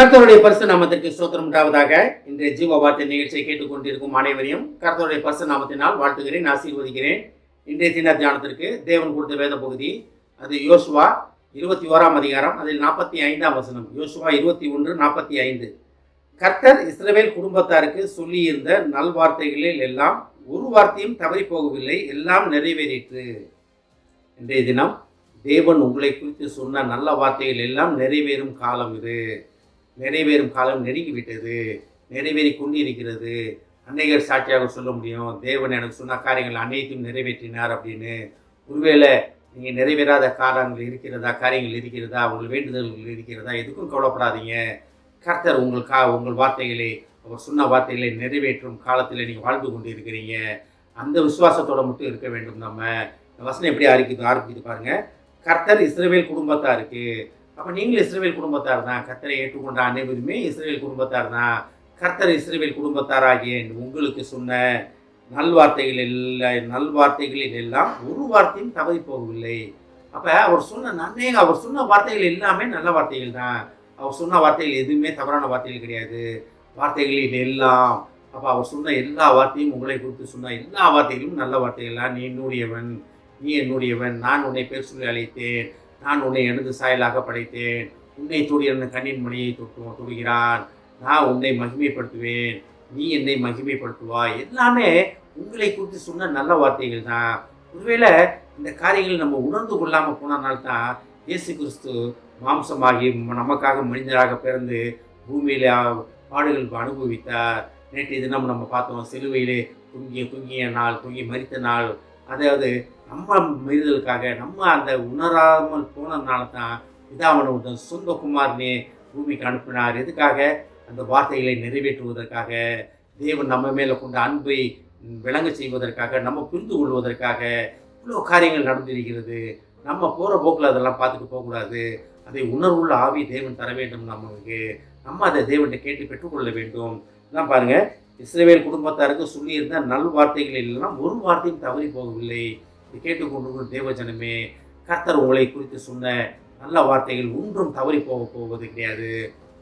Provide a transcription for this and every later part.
கர்த்தருடைய பரிசு நாமத்திற்கு ஸ்தோத்திரம் உண்டாவதாக. இன்றைய ஜீவ வார்த்தை நிகழ்ச்சியை கேட்டுக்கொண்டிருக்கும் அனைவரையும் கர்த்தருடைய பரிசு நாமத்தினால் வாழ்த்துகிறேன், ஆசீர்வதிக்கிறேன். இன்றைய தின தியானத்திற்கு தேவன் கொடுத்த வேத பகுதி அது யோசுவா 21 அதிகாரம், அதில் 45 வசனம். யோசுவா 21:45. கர்த்தர் இஸ்ரவேல் குடும்பத்தாருக்கு சொல்லியிருந்த நல்வார்த்தைகளில் எல்லாம் ஒரு வார்த்தையும் தவறி போகவில்லை, எல்லாம் நிறைவேறிற்று. இன்றைய தினம் தேவன் உங்களை குறித்து சொன்ன நல்ல வார்த்தைகள் எல்லாம் நிறைவேறும் காலம் இது. நிறைவேறும் காலம் நெருங்கிவிட்டது, நிறைவேறி கொண்டிருக்கிறது. அன்னையர் சாட்சியாக சொல்ல முடியும், தேவன் எனக்கு சொன்ன காரியங்கள் அனைத்தையும் நிறைவேற்றினார் அப்படின்னு. ஒருவேளை நீங்கள் நிறைவேறாத காரியங்கள் இருக்கிறதா, உங்கள் வேண்டுதல்கள் இருக்கிறதா, எதுக்கும் கவலைப்படாதீங்க. கர்த்தர் உங்கள் வார்த்தைகளை, அவர் சொன்ன வார்த்தைகளை நிறைவேற்றும் காலத்தில் நீங்கள் வாழ்ந்து கொண்டு இருக்கிறீங்க. அந்த விசுவாசத்தோடு மட்டும் இருக்க வேண்டும். நம்ம வசனம் எப்படி ஆரம்பிக்குது பாருங்க. கர்த்தர் இஸ்ரவேல் குடும்பத்தாருக்கு. அப்போ நீங்களும் இஸ்ரவேல் குடும்பத்தார் தான். கர்த்தரை ஏற்றுக்கொண்ட அனைவருமே இஸ்ரவேல் குடும்பத்தார் தான். கர்த்தர் இஸ்ரவேல் குடும்பத்தாராகிய உங்களுக்கு சொன்ன நல்வார்த்தைகளில் எல்லாம் ஒரு வார்த்தையும் தவறி போகவில்லை. அப்போ அவர் சொன்ன வார்த்தைகள் எல்லாமே நல்ல வார்த்தைகள் தான். அவர் சொன்ன வார்த்தைகள் எதுவுமே தவறான வார்த்தைகள் கிடையாது. வார்த்தைகளில் எல்லாம், அப்போ அவர் சொன்ன எல்லா வார்த்தையும், உங்களை குறித்து சொன்ன எல்லா வார்த்தைகளும் நல்ல வார்த்தைகள் தான். நீ என்னுடையவன், நான் உன்னை பேர் சொல்லி அழைத்தேன், நான் உன்னை எனது சாயலாக படைத்தேன், உன்னை தொடிய கண்ணின் மணியை தொடுகிறான், நான் உன்னை மகிமைப்படுத்துவேன், நீ என்னை மகிமைப்படுத்துவாய். எல்லாமே உங்களை குறித்து சொன்ன நல்ல வார்த்தைகள் தான். ஒருவேளை இந்த காரியங்கள் நம்ம உணர்ந்து கொள்ளாமல் போனனால்தான் இயேசு கிறிஸ்து மாம்சமாகி நமக்காக மனிதராக பிறந்து பூமியில் பாடுகள் அனுபவித்தார். நேற்றைய தினம் நம்ம பார்த்தோம், சிலுவையிலே தூங்கி மரித்த நாள். அதாவது நம்ம மீறுதலுக்காக, நம்ம அந்த உணராமல் போனதுனால தான் பிதாவானவர் சொந்த குமாரனே பூமிக்கு அனுப்பினார். எதுக்காக? அந்த வார்த்தைகளை நிறைவேற்றுவதற்காக, தேவன் நம்ம மேலே கொண்ட அன்பை விளங்க செய்வதற்காக, நம்ம புரிந்து கொள்வதற்காக. இவ்வளோ காரியங்கள் நடந்திருக்கிறது. நம்ம போகிற போக்கில் அதெல்லாம் பார்த்துட்டு போகக்கூடாது. அதை உணர்வுள்ள ஆவி தேவன் தர வேண்டும் நமக்கு. நம்ம அதை தேவன்கிட்ட கேட்டு பெற்றுக்கொள்ள வேண்டும். தான் பாருங்கள், இஸ்ரவேல் குடும்பத்தாருக்கு சொல்லியிருந்த நல்வார்த்தைகள் எல்லாம் ஒரு வார்த்தையும் தவறி போகவில்லை. இது கேட்டுக்கொண்டு தேவஜனமே, கர்த்தர் உங்களை குறித்து சொன்ன நல்ல வார்த்தைகள் ஒன்றும் தவறி போவது கிடையாது.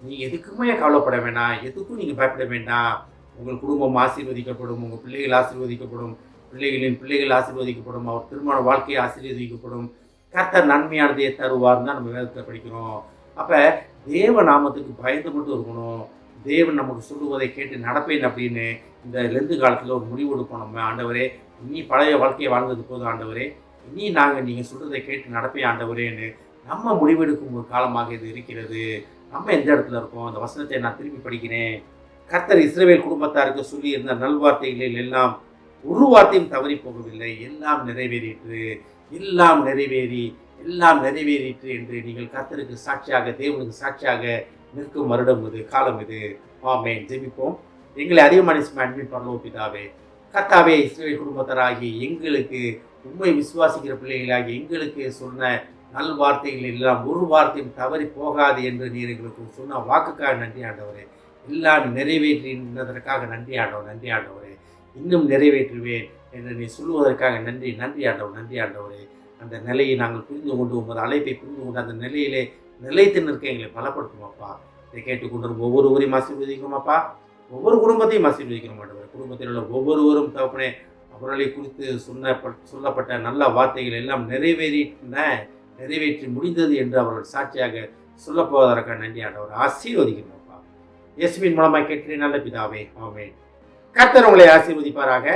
நீங்கள் எதுக்குமே கவலைப்பட வேண்டாம், எதுக்கும் நீங்கள் பயப்பட வேண்டாம். உங்கள் குடும்பம் ஆசீர்வதிக்கப்படும், உங்கள் பிள்ளைகள் ஆசீர்வதிக்கப்படும், பிள்ளைகளின் பிள்ளைகள் ஆசீர்வதிக்கப்படும், அவர் திருமண வாழ்க்கையை ஆசீர்வதிக்கப்படும். கர்த்தர் நன்மையானதையே தருவார்னு தான் நம்ம வேதத்தை படிக்கிறோம். அப்போ தேவ நாமத்துக்கு பயந்து மட்டும் இருக்கணும். தேவன் நமக்கு சொல்லுவதை கேட்டு நடப்பேன் அப்படின்னு இந்த லெந்து காலத்தில் ஒரு முடிவு எடுப்போம். நம்ம ஆண்டவரே, இனி பழைய வாழ்க்கையை வாழ்ந்தது போதும் ஆண்டவரே, இனி நீங்கள் சொல்கிறதை கேட்டு நடப்பேன் ஆண்டவரேன்னு நம்ம முடிவெடுக்கும் ஒரு காலமாக இது இருக்கிறது. நம்ம எந்த இடத்துல இருக்கோம்? அந்த வசனத்தை நான் திருப்பி படிக்கிறேன். கர்த்தர் இஸ்ரவேல் குடும்பத்தாருக்கு சொல்லியிருந்த நல்வார்த்தைகளில் எல்லாம் ஒரு வார்த்தையும் தவறி போகவில்லை, எல்லாம் நிறைவேறிற்று, எல்லாம் நிறைவேறிற்று என்று நீங்கள் கர்த்தருக்கு சாட்சியாக, தேவனுக்கு சாட்சியாக நிற்கும் வருடம் இது, காலம் இது. ஆமென். ஜெபிப்போம். எங்களை அதிகமான அன்பின் பரலோக பிதாவே, கர்த்தாவே, இஸ்ரவேல் குடும்பத்தாராகி எங்களுக்கு, உண்மை விசுவாசிக்கிற பிள்ளைகளாகி எங்களுக்கு சொன்ன நல்வார்த்தைகள் எல்லாம் ஒரு வார்த்தையும் தவறி போகாது என்று நீர் எங்களுக்கு சொன்ன வாக்குக்காக நன்றி ஆண்டவரே. எல்லாம் நிறைவேற்றினதற்காக நன்றி ஆண்டவரே. இன்னும் நிறைவேற்றுவேன் என்று நீ சொல்லுவதற்காக நன்றி ஆண்டவரே. அந்த நிலையை நாங்கள் புரிந்து கொண்டு, உமது அழைப்பை புரிந்து கொண்டு அந்த நிலையிலே நிலைத்து நிற்க எங்களை பலப்படுத்துமாப்பா. இதை கேட்டுக்கொண்டு ஒவ்வொருவரையும் ஆசீர்வதிக்கிறோமாப்பா. ஒவ்வொரு குடும்பத்தையும் ஆசீர்வதிக்கிறோம் ஆண்டவரே. குடும்பத்தில் உள்ள ஒவ்வொருவரும் தகப்பனே, அவர்களை குறித்து சொல்லப்பட்ட நல்ல வார்த்தைகள் எல்லாம் நிறைவேற்றி முடிந்தது என்று அவர்கள் சாட்சியாக சொல்லப்போவதற்காக நன்றி ஆண்டவர். ஆசீர்வதிக்கிறோமாப்பா. இயேசுவின் மூலமாக கேட்கிறேன் நல்ல பிதாவே. ஆமென். கர்த்தர் உங்களை ஆசீர்வதிப்பாராக.